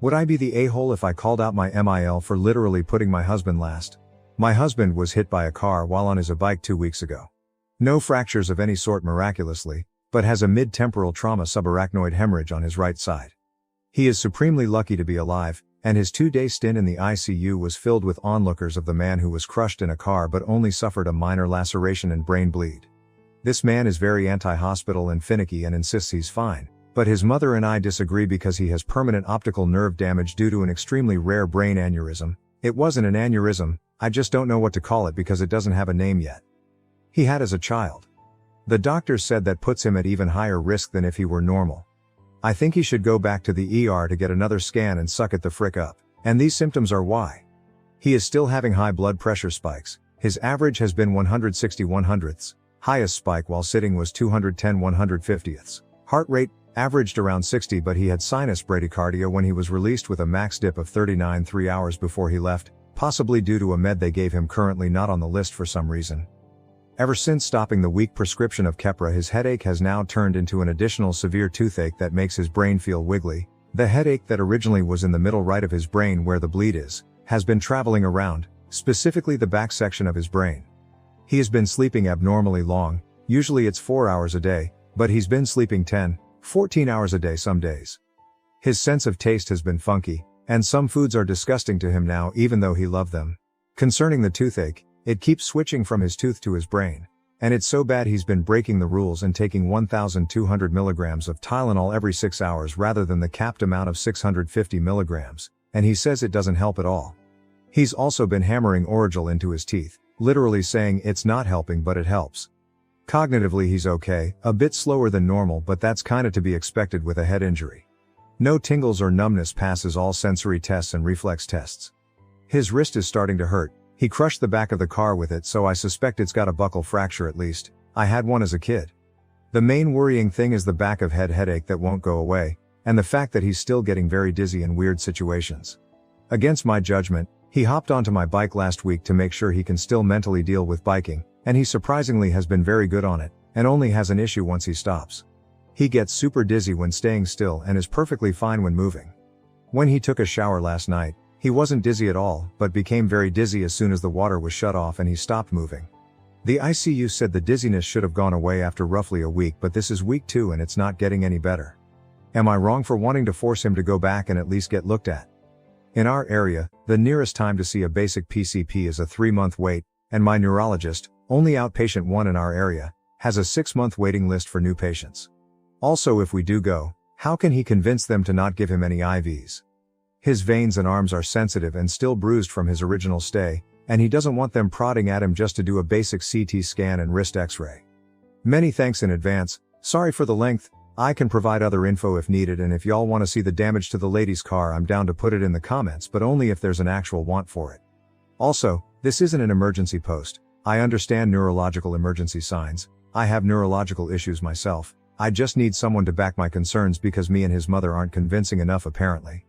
Would I be the a-hole if I called out my MIL for literally putting my husband last? My husband was hit by a car while on his bike 2 weeks ago. No fractures of any sort miraculously, but has a mid-temporal trauma subarachnoid hemorrhage on his right side. He is supremely lucky to be alive, and his 2-day stint in the ICU was filled with onlookers of the man who was crushed in a car but only suffered a minor laceration and brain bleed. This man is very anti-hospital and finicky and insists he's fine, but his mother and I disagree because he has permanent optical nerve damage due to an extremely rare brain aneurysm. It wasn't an aneurysm, I just don't know what to call it because it doesn't have a name yet. He had as a child. The doctors said that puts him at even higher risk than if he were normal. I think he should go back to the ER to get another scan and suck it the frick up. And these symptoms are why. He is still having high blood pressure spikes. His average has been 160/100ths. Highest spike while sitting was 210/150ths. Heart rate averaged around 60, but he had sinus bradycardia when he was released with a max dip of 39 3 hours before he left, possibly due to a med they gave him currently not on the list for some reason. Ever since stopping the weak prescription of Keppra, his headache has now turned into an additional severe toothache that makes his brain feel wiggly. The headache that originally was in the middle right of his brain where the bleed is, has been traveling around, specifically the back section of his brain. He has been sleeping abnormally long, usually it's 4 hours a day, but he's been sleeping 10, 14 hours a day some days. His sense of taste has been funky, and some foods are disgusting to him now even though he loved them. Concerning the toothache, it keeps switching from his tooth to his brain, and it's so bad he's been breaking the rules and taking 1,200 milligrams of Tylenol every 6 hours rather than the capped amount of 650 milligrams, and he says it doesn't help at all. He's also been hammering Orajel into his teeth, literally saying it's not helping but it helps. Cognitively he's okay, a bit slower than normal but that's kinda to be expected with a head injury. No tingles or numbness, passes all sensory tests and reflex tests. His wrist is starting to hurt. He crushed the back of the car with it, so I suspect it's got a buccal fracture at least. I had one as a kid. The main worrying thing is the back of head headache that won't go away, and the fact that he's still getting very dizzy in weird situations. Against my judgment, he hopped onto my bike last week to make sure he can still mentally deal with biking, and he surprisingly has been very good on it, and only has an issue once he stops. He gets super dizzy when staying still and is perfectly fine when moving. When he took a shower last night, he wasn't dizzy at all, but became very dizzy as soon as the water was shut off and he stopped moving. The ICU said the dizziness should have gone away after roughly a week, but this is week 2 and it's not getting any better. Am I wrong for wanting to force him to go back and at least get looked at? In our area, the nearest time to see a basic PCP is a 3-month wait, and my neurologist, only outpatient one in our area, has a 6-month waiting list for new patients. Also, if we do go, how can he convince them to not give him any IVs? His veins and arms are sensitive and still bruised from his original stay, and he doesn't want them prodding at him just to do a basic CT scan and wrist x-ray. Many thanks in advance. Sorry for the length. I can provide other info if needed, and if y'all want to see the damage to the lady's car, I'm down to put it in the comments, but only if there's an actual want for it. Also, this isn't an emergency post. I understand neurological emergency signs. I have neurological issues myself. I just need someone to back my concerns because me and his mother aren't convincing enough apparently.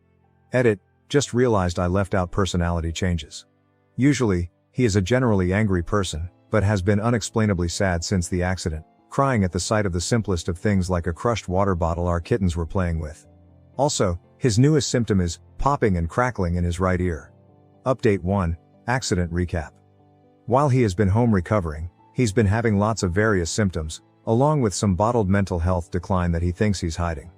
Edit, just realized I left out personality changes. Usually, he is a generally angry person, but has been unexplainably sad since the accident, crying at the sight of the simplest of things like a crushed water bottle our kittens were playing with. Also, his newest symptom is popping and crackling in his right ear. Update 1, accident recap. While he has been home recovering, he's been having lots of various symptoms, along with some bottled mental health decline that he thinks he's hiding.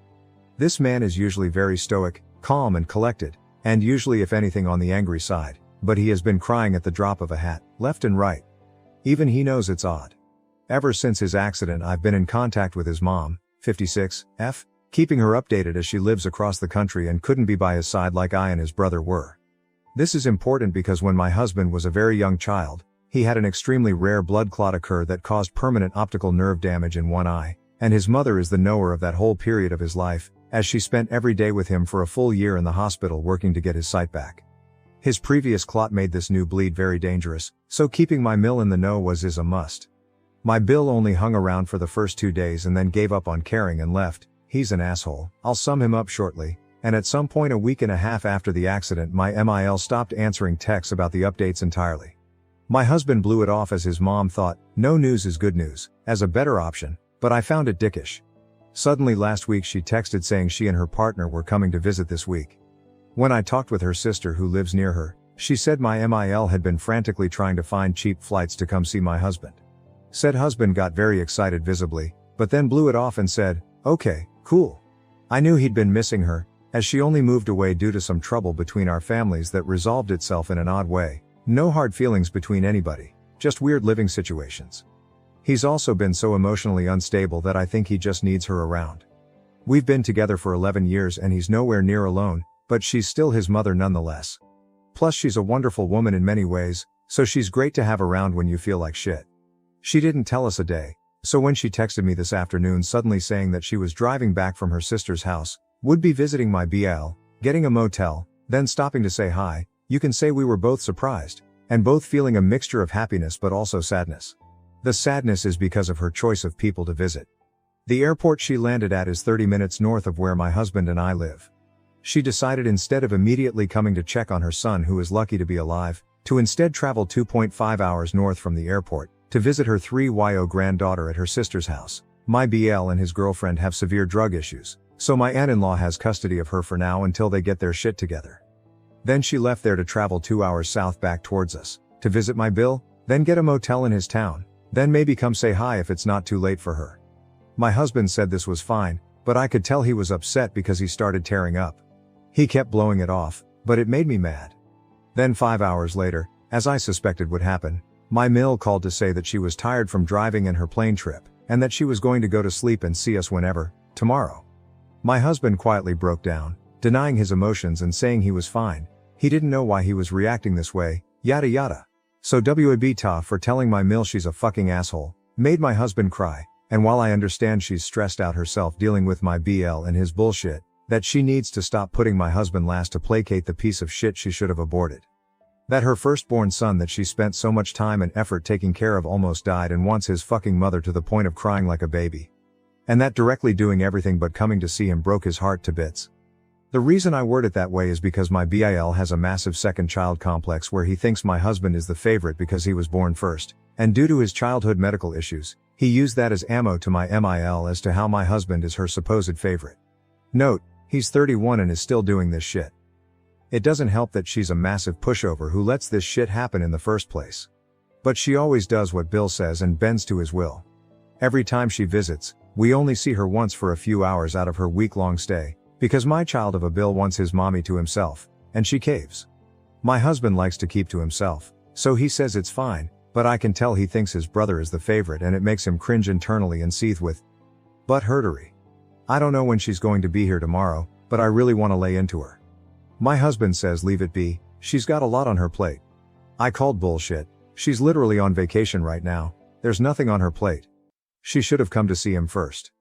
This man is usually very stoic, calm and collected, and usually if anything on the angry side, but he has been crying at the drop of a hat, left and right. Even he knows it's odd. Ever since his accident I've been in contact with his mom, 56, keeping her updated as she lives across the country and couldn't be by his side like I and his brother were. This is important because when my husband was a very young child, he had an extremely rare blood clot occur that caused permanent optical nerve damage in one eye, and his mother is the knower of that whole period of his life, as she spent every day with him for a full year in the hospital working to get his sight back. His previous clot made this new bleed very dangerous, so keeping my mill in the know is a must. My bill only hung around for the first 2 days and then gave up on caring and left. He's an asshole. I'll sum him up shortly, and at some point a week and a half after the accident my MIL stopped answering texts about the updates entirely. My husband blew it off as his mom thought, no news is good news, as a better option, but I found it dickish. Suddenly last week she texted saying she and her partner were coming to visit this week. When I talked with her sister who lives near her, she said my MIL had been frantically trying to find cheap flights to come see my husband. Said husband got very excited visibly, but then blew it off and said, "Okay, cool." I knew he'd been missing her, as she only moved away due to some trouble between our families that resolved itself in an odd way. No hard feelings between anybody, just weird living situations. He's also been so emotionally unstable that I think he just needs her around. We've been together for 11 years and he's nowhere near alone, but she's still his mother nonetheless. Plus she's a wonderful woman in many ways, so she's great to have around when you feel like shit. She didn't tell us a day, so when she texted me this afternoon suddenly saying that she was driving back from her sister's house, would be visiting my BL, getting a motel, then stopping to say hi, you can say we were both surprised, and both feeling a mixture of happiness but also sadness. The sadness is because of her choice of people to visit. The airport she landed at is 30 minutes north of where my husband and I live. She decided instead of immediately coming to check on her son who is lucky to be alive, to instead travel 2.5 hours north from the airport, to visit her 3-year-old granddaughter at her sister's house. My BL and his girlfriend have severe drug issues, so my aunt-in-law has custody of her for now until they get their shit together. Then she left there to travel 2 hours south back towards us, to visit my Bill, then get a motel in his town, then maybe come say hi if it's not too late for her. My husband said this was fine, but I could tell he was upset because he started tearing up. He kept blowing it off, but it made me mad. Then 5 hours later, as I suspected would happen, my Mill called to say that she was tired from driving and her plane trip, and that she was going to go to sleep and see us whenever, tomorrow. My husband quietly broke down, denying his emotions and saying he was fine. He didn't know why he was reacting this way, yada yada. So WIBTAH for telling my Mill she's a fucking asshole, made my husband cry, and while I understand she's stressed out herself dealing with my BL and his bullshit, that she needs to stop putting my husband last to placate the piece of shit she should have aborted. That her firstborn son that she spent so much time and effort taking care of almost died and wants his fucking mother to the point of crying like a baby. And that directly doing everything but coming to see him broke his heart to bits. The reason I word it that way is because my BIL has a massive second child complex where he thinks my husband is the favorite because he was born first, and due to his childhood medical issues, he used that as ammo to my MIL as to how my husband is her supposed favorite. Note, he's 31 and is still doing this shit. It doesn't help that she's a massive pushover who lets this shit happen in the first place. But she always does what Bill says and bends to his will. Every time she visits, we only see her once for a few hours out of her week-long stay, because my child of a Bill wants his mommy to himself, and she caves. My husband likes to keep to himself, so he says it's fine, but I can tell he thinks his brother is the favorite and it makes him cringe internally and seethe with butt-hurtery. I don't know when she's going to be here tomorrow, but I really want to lay into her. My husband says leave it be, she's got a lot on her plate. I called bullshit, she's literally on vacation right now, there's nothing on her plate. She should have come to see him first.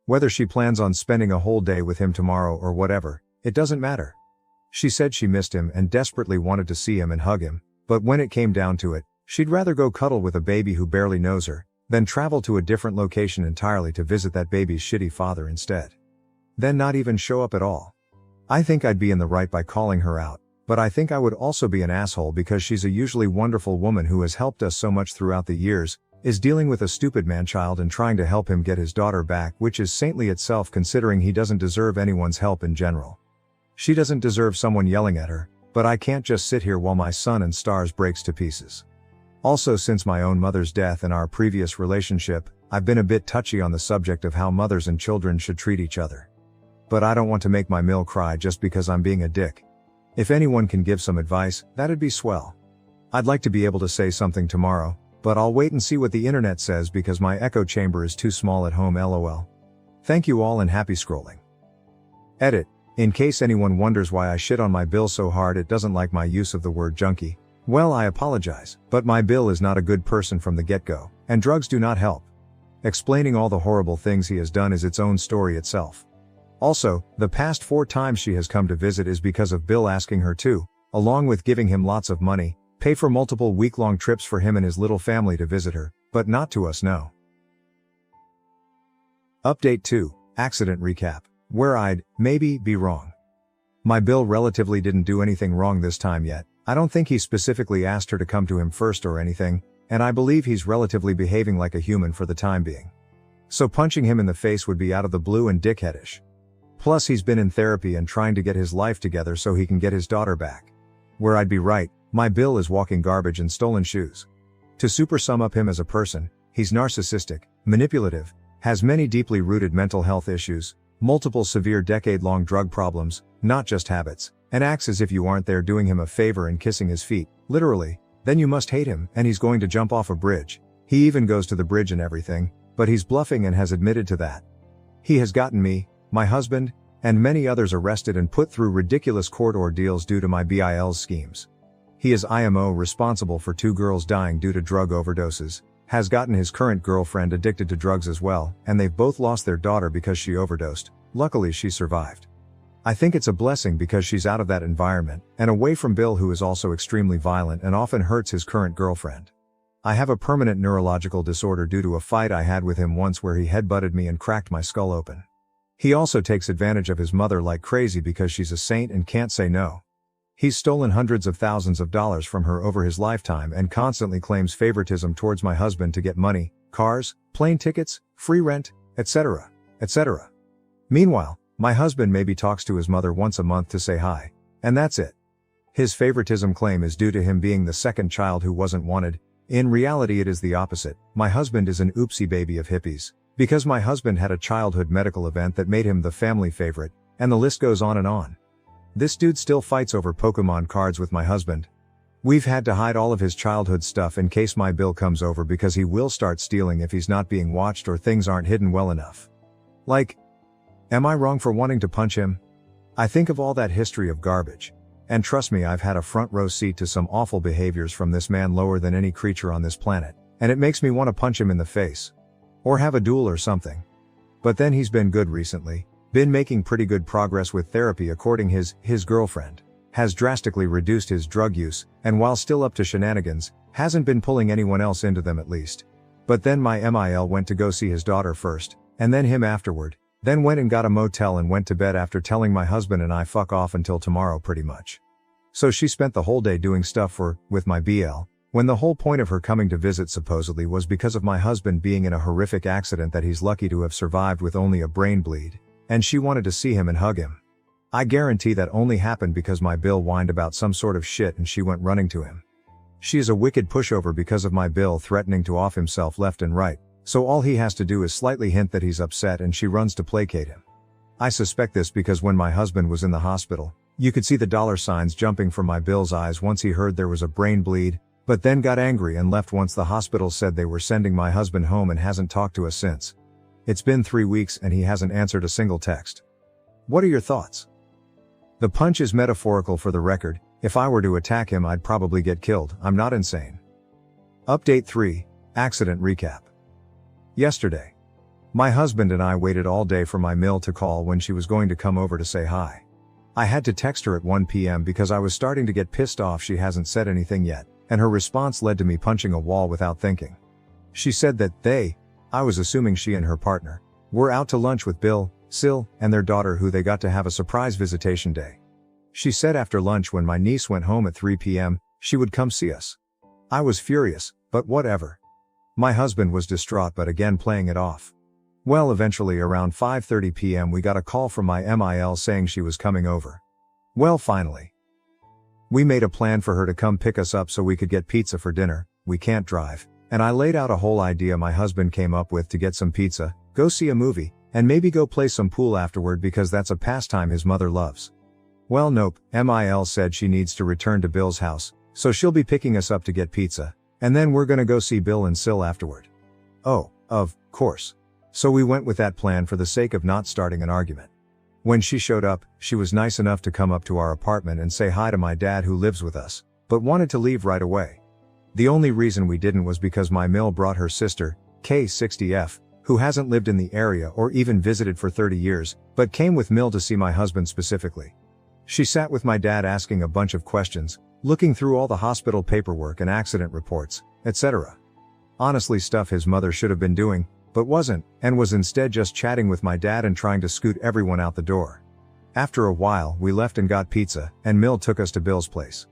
Whether she plans on spending a whole day with him tomorrow or whatever, it doesn't matter. She said she missed him and desperately wanted to see him and hug him, but when it came down to it, she'd rather go cuddle with a baby who barely knows her, than travel to a different location entirely to visit that baby's shitty father instead. Then not even show up at all. I think I'd be in the right by calling her out, but I think I would also be an asshole because she's a usually wonderful woman who has helped us so much throughout the years, is dealing with a stupid man-child and trying to help him get his daughter back, which is saintly itself considering he doesn't deserve anyone's help in general. She doesn't deserve someone yelling at her, but I can't just sit here while my sun and stars breaks to pieces. Also, since my own mother's death and our previous relationship, I've been a bit touchy on the subject of how mothers and children should treat each other. But I don't want to make my Mill cry just because I'm being a dick. If anyone can give some advice, that'd be swell. I'd like to be able to say something tomorrow, but I'll wait and see what the internet says because my echo chamber is too small at home, lol. Thank you all and happy scrolling. Edit. In case anyone wonders why I shit on my Bill so hard it doesn't like my use of the word junkie. Well, I apologize, but my Bill is not a good person from the get-go, and drugs do not help. Explaining all the horrible things he has done is its own story itself. Also, the past 4 times she has come to visit is because of Bill asking her to, along with giving him lots of money, pay for multiple week-long trips for him and his little family to visit her, but not to us, no. Update 2, Accident Recap, where I'd, maybe, be wrong. My Bill relatively didn't do anything wrong this time yet. I don't think he specifically asked her to come to him first or anything, and I believe he's relatively behaving like a human for the time being. So punching him in the face would be out of the blue and dickheadish. Plus he's been in therapy and trying to get his life together so he can get his daughter back. Where I'd be right, my Bill is walking garbage and stolen shoes. To super sum up him as a person, he's narcissistic, manipulative, has many deeply rooted mental health issues, multiple severe decade-long drug problems, not just habits, and acts as if you aren't there doing him a favor and kissing his feet, literally, then you must hate him and he's going to jump off a bridge. He even goes to the bridge and everything, but he's bluffing and has admitted to that. He has gotten me, my husband, and many others arrested and put through ridiculous court ordeals due to my BIL's schemes. He is IMO responsible for 2 girls dying due to drug overdoses, has gotten his current girlfriend addicted to drugs as well, and they've both lost their daughter because she overdosed. Luckily she survived. I think it's a blessing because she's out of that environment, and away from Bill, who is also extremely violent and often hurts his current girlfriend. I have a permanent neurological disorder due to a fight I had with him once where he headbutted me and cracked my skull open. He also takes advantage of his mother like crazy because she's a saint and can't say no. He's stolen hundreds of thousands of dollars from her over his lifetime and constantly claims favoritism towards my husband to get money, cars, plane tickets, free rent, etc., etc. Meanwhile, my husband maybe talks to his mother once a month to say hi, and that's it. His favoritism claim is due to him being the second child who wasn't wanted. In reality it is the opposite. My husband is an oopsie baby of hippies, because my husband had a childhood medical event that made him the family favorite, and the list goes on and on. This dude still fights over Pokemon cards with my husband. We've had to hide all of his childhood stuff in case my Bill comes over because he will start stealing if he's not being watched or things aren't hidden well enough. Like, am I wrong for wanting to punch him? I think of all that history of garbage. And trust me, I've had a front row seat to some awful behaviors from this man lower than any creature on this planet, and it makes me want to punch him in the face. Or have a duel or something. But then he's been good recently, been making pretty good progress with therapy according his girlfriend, has drastically reduced his drug use, and while still up to shenanigans, hasn't been pulling anyone else into them at least. But then my MIL went to go see his daughter first, and then him afterward, then went and got a motel and went to bed after telling my husband and I fuck off until tomorrow pretty much. So she spent the whole day doing stuff with my BL, when the whole point of her coming to visit supposedly was because of my husband being in a horrific accident that he's lucky to have survived with only a brain bleed, and she wanted to see him and hug him. I guarantee that only happened because my Bill whined about some sort of shit and she went running to him. She is a wicked pushover because of my Bill threatening to off himself left and right, so all he has to do is slightly hint that he's upset and she runs to placate him. I suspect this because when my husband was in the hospital, you could see the dollar signs jumping from my Bill's eyes once he heard there was a brain bleed, but then got angry and left once the hospital said they were sending my husband home and hasn't talked to us since. It's been 3 weeks and he hasn't answered a single text. What are your thoughts? The punch is metaphorical for the record. If I were to attack him I'd probably get killed. I'm not insane. Update 3, Accident Recap. Yesterday, my husband and I waited all day for my Mill to call when she was going to come over to say hi. I had to text her at 1 p.m. because I was starting to get pissed off she hasn't said anything yet, and her response led to me punching a wall without thinking. She said that I was assuming she and her partner, were out to lunch with Bill, Sil, and their daughter who they got to have a surprise visitation day. She said after lunch when my niece went home at 3 p.m., she would come see us. I was furious, but whatever. My husband was distraught but again playing it off. Well, eventually around 5:30 p.m. we got a call from my MIL saying she was coming over. Well, finally. We made a plan for her to come pick us up so we could get pizza for dinner. We can't drive, and I laid out a whole idea my husband came up with to get some pizza, go see a movie, and maybe go play some pool afterward because that's a pastime his mother loves. Well, nope, MIL said she needs to return to Bill's house, so she'll be picking us up to get pizza, and then we're gonna go see Bill and Sil afterward. Oh, of course. So we went with that plan for the sake of not starting an argument. When she showed up, she was nice enough to come up to our apartment and say hi to my dad who lives with us, but wanted to leave right away. The only reason we didn't was because my Mill brought her sister, K60F, who hasn't lived in the area or even visited for 30 years, but came with Mill to see my husband specifically. She sat with my dad asking a bunch of questions, looking through all the hospital paperwork and accident reports, etc. Honestly, stuff his mother should have been doing, but wasn't, and was instead just chatting with my dad and trying to scoot everyone out the door. After a while, we left and got pizza, and Mill took us to Bill's place.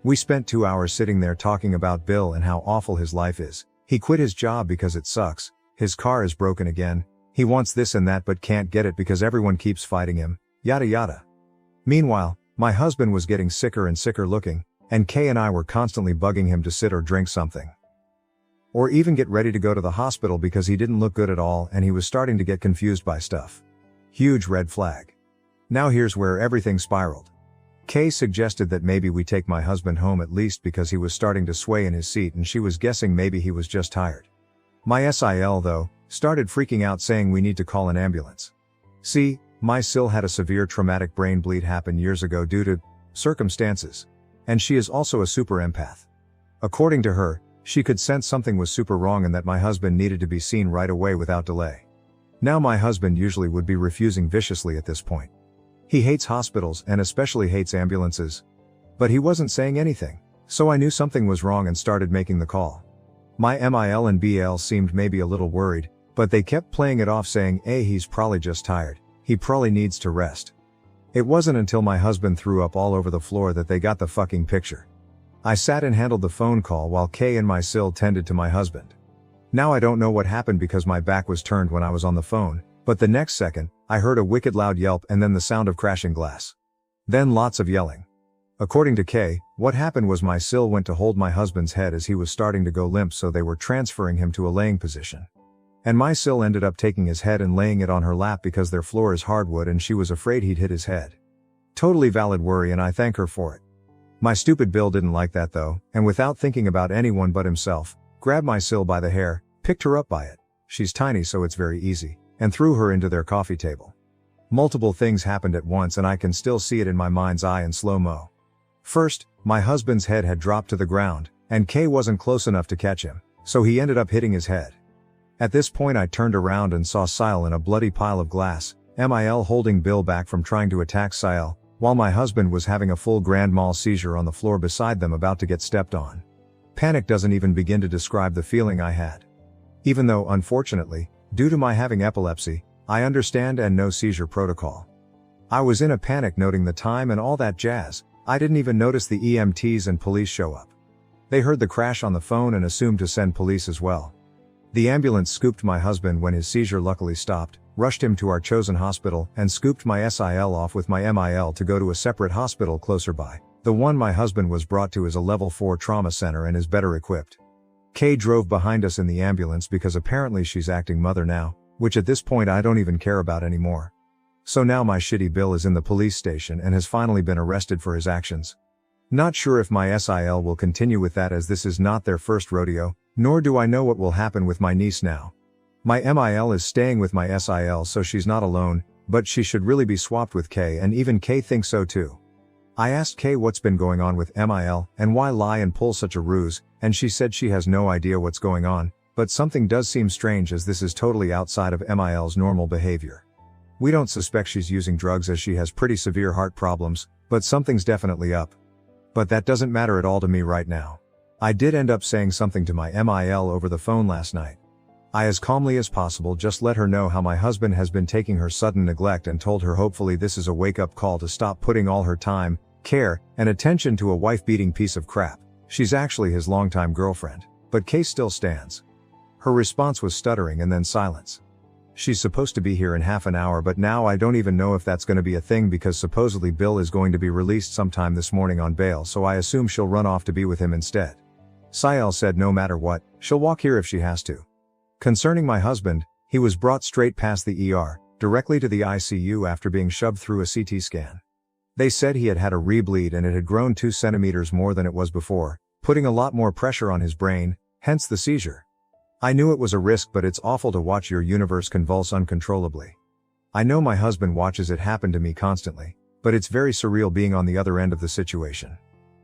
We spent 2 hours sitting there talking about Bill and how awful his life is. He quit his job because it sucks, his car is broken again, He wants this and that but can't get it because everyone keeps fighting him, yada yada. Meanwhile, my husband was getting sicker and sicker looking, and Kay and I were constantly bugging him to sit or drink something. Or even get ready to go to the hospital because he didn't look good at all and he was starting to get confused by stuff. Huge red flag. Now here's where everything spiraled. Kay suggested that maybe we take my husband home at least because he was starting to sway in his seat and she was guessing maybe he was just tired. My SIL though, started freaking out saying we need to call an ambulance. See, my SIL had a severe traumatic brain bleed happen years ago due to circumstances. And she is also a super empath. According to her, she could sense something was super wrong and that my husband needed to be seen right away without delay. Now my husband usually would be refusing viciously at this point. He hates hospitals and especially hates ambulances. But he wasn't saying anything, so I knew something was wrong and started making the call. My MIL and BL seemed maybe a little worried, but they kept playing it off saying, he's probably just tired. He probably needs to rest. It wasn't until my husband threw up all over the floor that they got the fucking picture. I sat and handled the phone call while Kay and my SIL tended to my husband. Now I don't know what happened because my back was turned when I was on the phone, but the next second, I heard a wicked loud yelp and then the sound of crashing glass. Then lots of yelling. According to Kay, what happened was my SIL went to hold my husband's head as he was starting to go limp, so they were transferring him to a laying position. And my SIL ended up taking his head and laying it on her lap because their floor is hardwood and she was afraid he'd hit his head. Totally valid worry and I thank her for it. My stupid Bill didn't like that though, and without thinking about anyone but himself, grabbed my SIL by the hair, picked her up by it. She's tiny so it's very easy, and threw her into their coffee table. Multiple things happened at once and I can still see it in my mind's eye in slow-mo. First, my husband's head had dropped to the ground, and Kay wasn't close enough to catch him, so he ended up hitting his head. At this point I turned around and saw Sile in a bloody pile of glass, MIL holding Bill back from trying to attack Sile, while my husband was having a full grand mal seizure on the floor beside them about to get stepped on. Panic doesn't even begin to describe the feeling I had. Even though, unfortunately, due to my having epilepsy, I understand and know seizure protocol. I was in a panic noting the time and all that jazz. I didn't even notice the EMTs and police show up. They heard the crash on the phone and assumed to send police as well. The ambulance scooped my husband when his seizure luckily stopped, rushed him to our chosen hospital, and scooped my SIL off with my MIL to go to a separate hospital closer by. The one my husband was brought to is a level 4 trauma center and is better equipped. Kay drove behind us in the ambulance because apparently she's acting mother now, which at this point I don't even care about anymore. So now my shitty Bill is in the police station and has finally been arrested for his actions. Not sure if my SIL will continue with that as this is not their first rodeo, nor do I know what will happen with my niece now. My MIL is staying with my SIL so she's not alone, but she should really be swapped with Kay and even Kay thinks so too. I asked Kay what's been going on with MIL and why lie and pull such a ruse, and she said she has no idea what's going on, but something does seem strange as this is totally outside of MIL's normal behavior. We don't suspect she's using drugs as she has pretty severe heart problems, but something's definitely up. But that doesn't matter at all to me right now. I did end up saying something to my MIL over the phone last night. I as calmly as possible just let her know how my husband has been taking her sudden neglect and told her hopefully this is a wake-up call to stop putting all her time, care, and attention to a wife-beating piece of crap. She's actually his longtime girlfriend, but Kay still stands. Her response was stuttering and then silence. She's supposed to be here in half an hour but now I don't even know if that's going to be a thing because supposedly Bill is going to be released sometime this morning on bail, so I assume she'll run off to be with him instead. Sael said no matter what, she'll walk here if she has to. Concerning my husband, he was brought straight past the ER, directly to the ICU after being shoved through a CT scan. They said he had had a rebleed and it had grown 2 centimeters more than it was before, putting a lot more pressure on his brain, hence the seizure. I knew it was a risk but it's awful to watch your universe convulse uncontrollably. I know my husband watches it happen to me constantly, but it's very surreal being on the other end of the situation.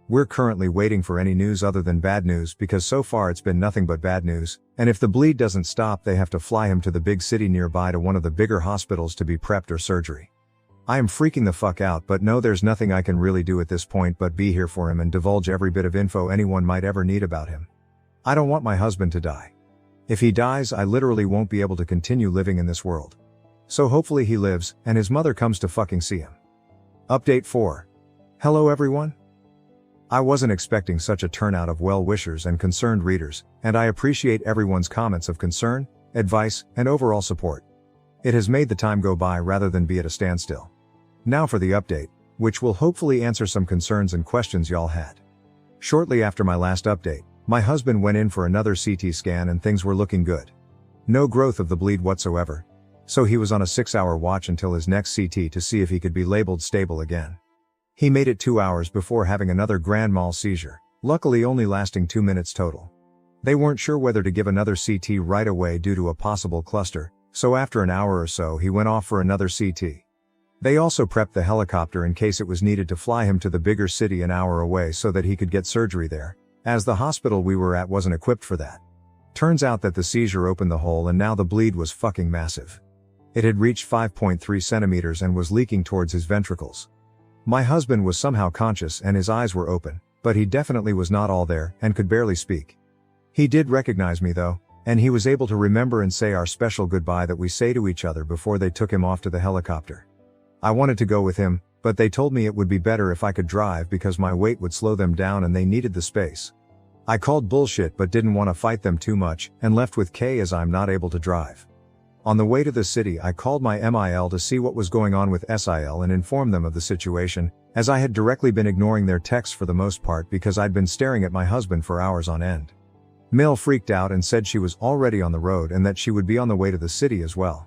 We're currently waiting for any news other than bad news because so far it's been nothing but bad news, and if the bleed doesn't stop they have to fly him to the big city nearby to one of the bigger hospitals to be prepped or surgery. I am freaking the fuck out but no, there's nothing I can really do at this point but be here for him and divulge every bit of info anyone might ever need about him. I don't want my husband to die. If he dies I literally won't be able to continue living in this world. So hopefully he lives, and his mother comes to fucking see him. Update 4. Hello everyone. I wasn't expecting such a turnout of well-wishers and concerned readers, and I appreciate everyone's comments of concern, advice, and overall support. It has made the time go by rather than be at a standstill. Now for the update, which will hopefully answer some concerns and questions y'all had. Shortly after my last update, my husband went in for another CT scan and things were looking good. No growth of the bleed whatsoever. So he was on a 6-hour watch until his next CT to see if he could be labeled stable again. He made it 2 hours before having another grand mal seizure, luckily only lasting 2 minutes total. They weren't sure whether to give another CT right away due to a possible cluster, so after an hour or so he went off for another CT. They also prepped the helicopter in case it was needed to fly him to the bigger city an hour away so that he could get surgery there, as the hospital we were at wasn't equipped for that. Turns out that the seizure opened the hole and now the bleed was fucking massive. It had reached 5.3 centimeters and was leaking towards his ventricles. My husband was somehow conscious and his eyes were open, but he definitely was not all there and could barely speak. He did recognize me though, and he was able to remember and say our special goodbye that we say to each other before they took him off to the helicopter. I wanted to go with him, but they told me it would be better if I could drive because my weight would slow them down and they needed the space. I called bullshit but didn't want to fight them too much and left with Kay as I'm not able to drive. On the way to the city I called my MIL to see what was going on with SIL and inform them of the situation, as I had directly been ignoring their texts for the most part because I'd been staring at my husband for hours on end. Mil freaked out and said she was already on the road and that she would be on the way to the city as well.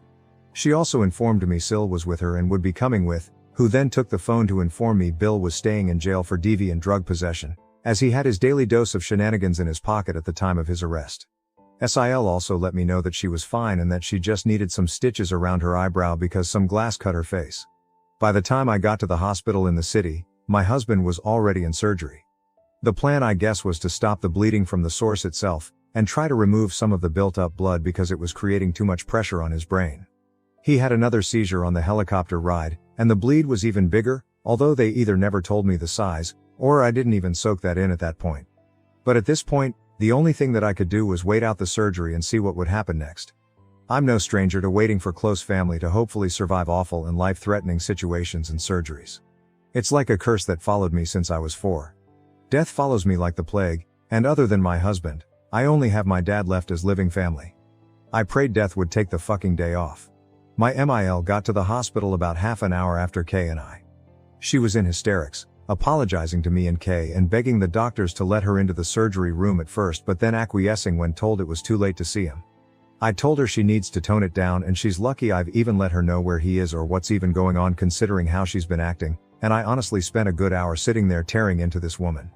She also informed me Sil was with her and would be coming with, who then took the phone to inform me Bill was staying in jail for deviant drug possession, as he had his daily dose of shenanigans in his pocket at the time of his arrest. SIL also let me know that she was fine and that she just needed some stitches around her eyebrow because some glass cut her face. By the time I got to the hospital in the city, my husband was already in surgery. The plan I guess was to stop the bleeding from the source itself, and try to remove some of the built-up blood because it was creating too much pressure on his brain. He had another seizure on the helicopter ride, and the bleed was even bigger, although they either never told me the size, or I didn't even soak that in at that point. But at this point, the only thing that I could do was wait out the surgery and see what would happen next. I'm no stranger to waiting for close family to hopefully survive awful and life-threatening situations and surgeries. It's like a curse that followed me since I was 4. Death follows me like the plague, and other than my husband, I only have my dad left as living family. I prayed death would take the fucking day off. My MIL got to the hospital about half an hour after Kay and I. She was in hysterics, apologizing to me and Kay and begging the doctors to let her into the surgery room at first but then acquiescing when told it was too late to see him. I told her she needs to tone it down and she's lucky I've even let her know where he is or what's even going on considering how she's been acting, and I honestly spent a good hour sitting there tearing into this woman.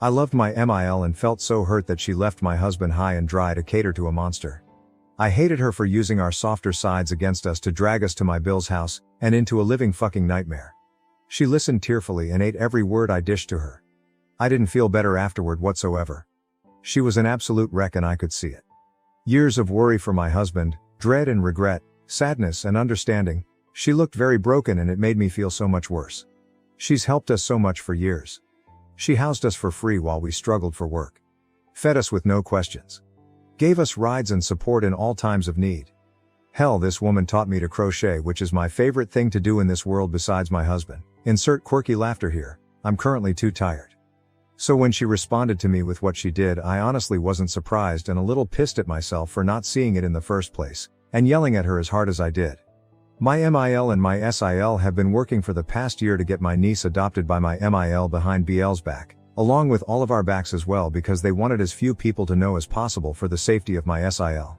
I loved my MIL and felt so hurt that she left my husband high and dry to cater to a monster. I hated her for using our softer sides against us to drag us to my Bill's house, and into a living fucking nightmare. She listened tearfully and ate every word I dished to her. I didn't feel better afterward whatsoever. She was an absolute wreck and I could see it. Years of worry for my husband, dread and regret, sadness and understanding. She looked very broken and it made me feel so much worse. She's helped us so much for years. She housed us for free while we struggled for work. Fed us with no questions. Gave us rides and support in all times of need. Hell, this woman taught me to crochet, which is my favorite thing to do in this world besides my husband. Insert quirky laughter here. I'm currently too tired. So when she responded to me with what she did, I honestly wasn't surprised and a little pissed at myself for not seeing it in the first place, and yelling at her as hard as I did. My MIL and my SIL have been working for the past year to get my niece adopted by my MIL behind BL's back, along with all of our backs as well because they wanted as few people to know as possible for the safety of my SIL.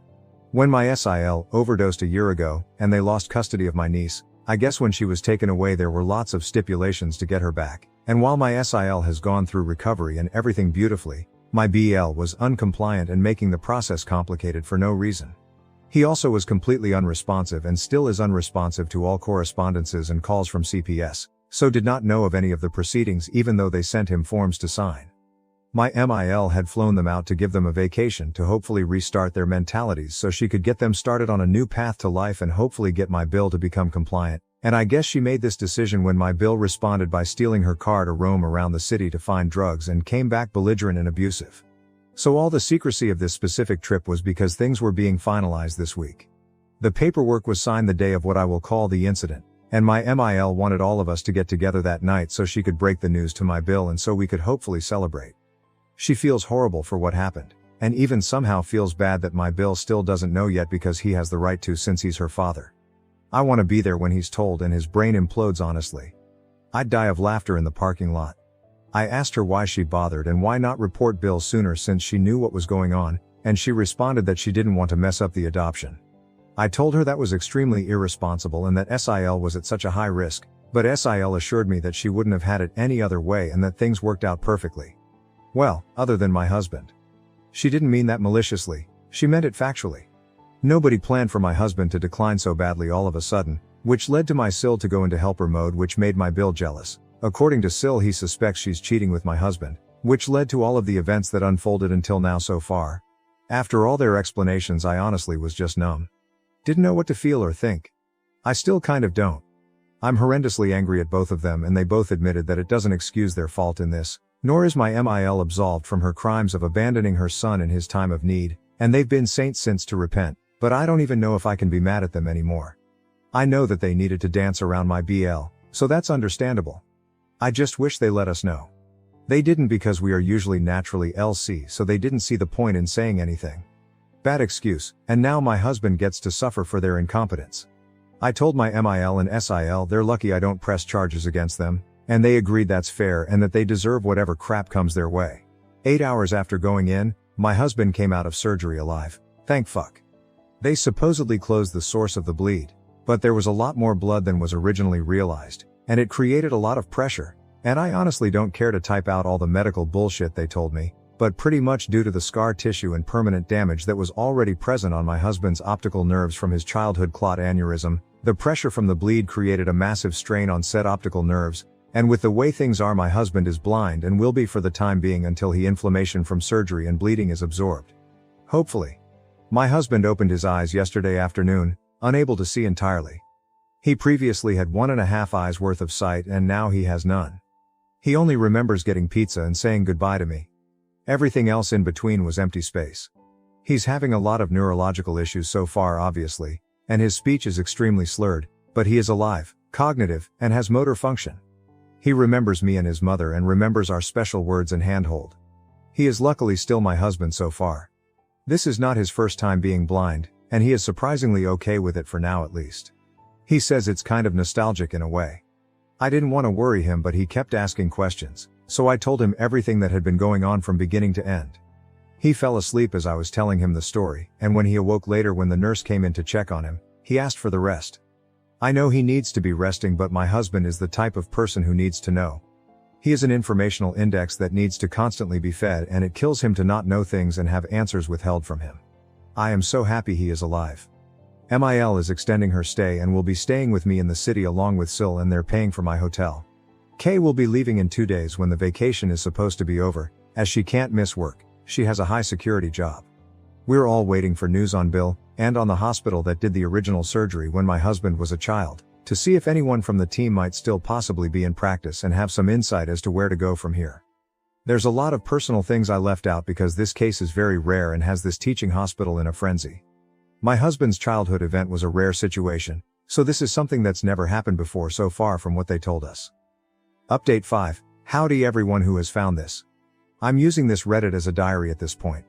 When my SIL overdosed a year ago, and they lost custody of my niece, I guess when she was taken away there were lots of stipulations to get her back, and while my SIL has gone through recovery and everything beautifully, my BL was uncompliant and making the process complicated for no reason. He also was completely unresponsive and still is unresponsive to all correspondences and calls from CPS, so did not know of any of the proceedings even though they sent him forms to sign. My MIL had flown them out to give them a vacation to hopefully restart their mentalities so she could get them started on a new path to life and hopefully get my Bill to become compliant, and I guess she made this decision when my Bill responded by stealing her car to roam around the city to find drugs and came back belligerent and abusive. So all the secrecy of this specific trip was because things were being finalized this week. The paperwork was signed the day of what I will call the incident, and my MIL wanted all of us to get together that night so she could break the news to my Bill and so we could hopefully celebrate. She feels horrible for what happened, and even somehow feels bad that my Bill still doesn't know yet because he has the right to since he's her father. I want to be there when he's told and his brain implodes honestly. I'd die of laughter in the parking lot. I asked her why she bothered and why not report Bill sooner since she knew what was going on, and she responded that she didn't want to mess up the adoption. I told her that was extremely irresponsible and that SIL was at such a high risk, but SIL assured me that she wouldn't have had it any other way and that things worked out perfectly. Well, other than my husband. She didn't mean that maliciously, she meant it factually. Nobody planned for my husband to decline so badly all of a sudden, which led to my Sil to go into helper mode, which made my Bill jealous. According to Sil, he suspects she's cheating with my husband, which led to all of the events that unfolded until now so far. After all their explanations, I honestly was just numb. Didn't know what to feel or think. I still kind of don't. I'm horrendously angry at both of them, and they both admitted that it doesn't excuse their fault in this, nor is my MIL absolved from her crimes of abandoning her son in his time of need, and they've been saints since to repent, but I don't even know if I can be mad at them anymore. I know that they needed to dance around my BL, so that's understandable. I just wish they let us know. They didn't because we are usually naturally LC, so they didn't see the point in saying anything. Bad excuse, and now my husband gets to suffer for their incompetence. I told my MIL and SIL they're lucky I don't press charges against them, and they agreed that's fair and that they deserve whatever crap comes their way. 8 hours after going in, my husband came out of surgery alive. Thank fuck. They supposedly closed the source of the bleed, but there was a lot more blood than was originally realized, and it created a lot of pressure, and I honestly don't care to type out all the medical bullshit they told me, but pretty much due to the scar tissue and permanent damage that was already present on my husband's optical nerves from his childhood clot aneurysm, the pressure from the bleed created a massive strain on said optical nerves, and with the way things are, my husband is blind and will be for the time being until the inflammation from surgery and bleeding is absorbed. Hopefully. My husband opened his eyes yesterday afternoon, unable to see entirely. He previously had 1.5 eyes worth of sight and now he has none. He only remembers getting pizza and saying goodbye to me. Everything else in between was empty space. He's having a lot of neurological issues so far obviously, and his speech is extremely slurred, but he is alive, cognitive, and has motor function. He remembers me and his mother and remembers our special words and handhold. He is luckily still my husband so far. This is not his first time being blind, and he is surprisingly okay with it for now at least. He says it's kind of nostalgic in a way. I didn't want to worry him, but he kept asking questions, so I told him everything that had been going on from beginning to end. He fell asleep as I was telling him the story, and when he awoke later when the nurse came in to check on him, he asked for the rest. I know he needs to be resting, but my husband is the type of person who needs to know. He is an informational index that needs to constantly be fed, and it kills him to not know things and have answers withheld from him. I am so happy he is alive. MIL is extending her stay and will be staying with me in the city along with Sil, and they're paying for my hotel. Kay will be leaving in 2 days when the vacation is supposed to be over, as she can't miss work. She has a high security job. We're all waiting for news on Bill, and on the hospital that did the original surgery when my husband was a child, to see if anyone from the team might still possibly be in practice and have some insight as to where to go from here. There's a lot of personal things I left out because this case is very rare and has this teaching hospital in a frenzy. My husband's childhood event was a rare situation, so this is something that's never happened before so far from what they told us. Update 5. Howdy everyone who has found this. I'm using this Reddit as a diary at this point.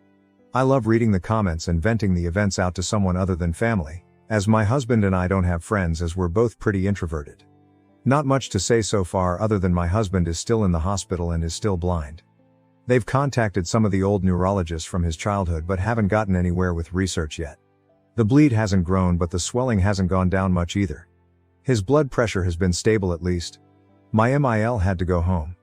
I love reading the comments and venting the events out to someone other than family, as my husband and I don't have friends as we're both pretty introverted. Not much to say so far other than my husband is still in the hospital and is still blind. They've contacted some of the old neurologists from his childhood but haven't gotten anywhere with research yet. The bleed hasn't grown, but the swelling hasn't gone down much either. His blood pressure has been stable at least. My MIL had to go home.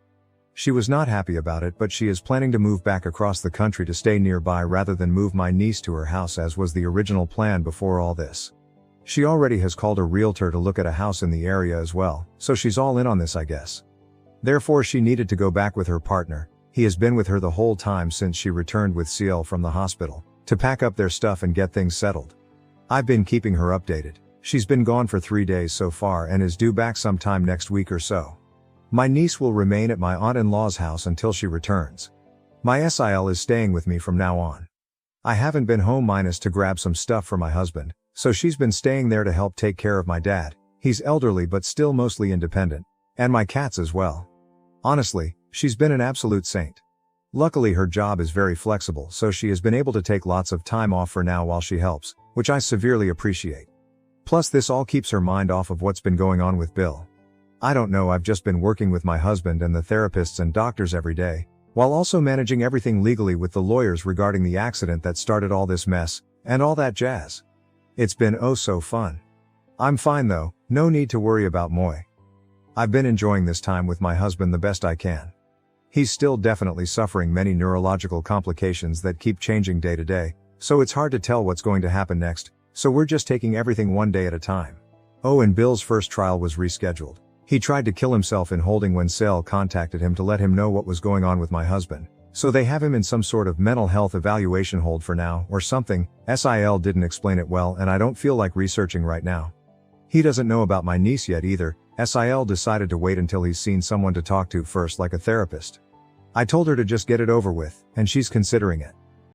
She was not happy about it, but she is planning to move back across the country to stay nearby rather than move my niece to her house as was the original plan before all this. She already has called a realtor to look at a house in the area as well, so she's all in on this, I guess. Therefore she needed to go back with her partner. He has been with her the whole time since she returned with CL from the hospital, to pack up their stuff and get things settled. I've been keeping her updated. She's been gone for 3 days so far and is due back sometime next week or so. My niece will remain at my aunt-in-law's house until she returns. My SIL is staying with me from now on. I haven't been home minus to grab some stuff for my husband, so she's been staying there to help take care of my dad. He's elderly but still mostly independent, and my cats as well. Honestly, she's been an absolute saint. Luckily her job is very flexible, so she has been able to take lots of time off for now while she helps, which I severely appreciate. Plus this all keeps her mind off of what's been going on with Bill. I don't know, I've just been working with my husband and the therapists and doctors every day, while also managing everything legally with the lawyers regarding the accident that started all this mess, and all that jazz. It's been oh so fun. I'm fine though, no need to worry about Moy. I've been enjoying this time with my husband the best I can. He's still definitely suffering many neurological complications that keep changing day to day, so it's hard to tell what's going to happen next, so we're just taking everything one day at a time. Oh, and Bill's first trial was rescheduled. He tried to kill himself in holding when Sale contacted him to let him know what was going on with my husband, so they have him in some sort of mental health evaluation hold for now, or something. SIL didn't explain it well and I don't feel like researching right now. He doesn't know about my niece yet either. SIL decided to wait until he's seen someone to talk to first, like a therapist. I told her to just get it over with, and she's considering it.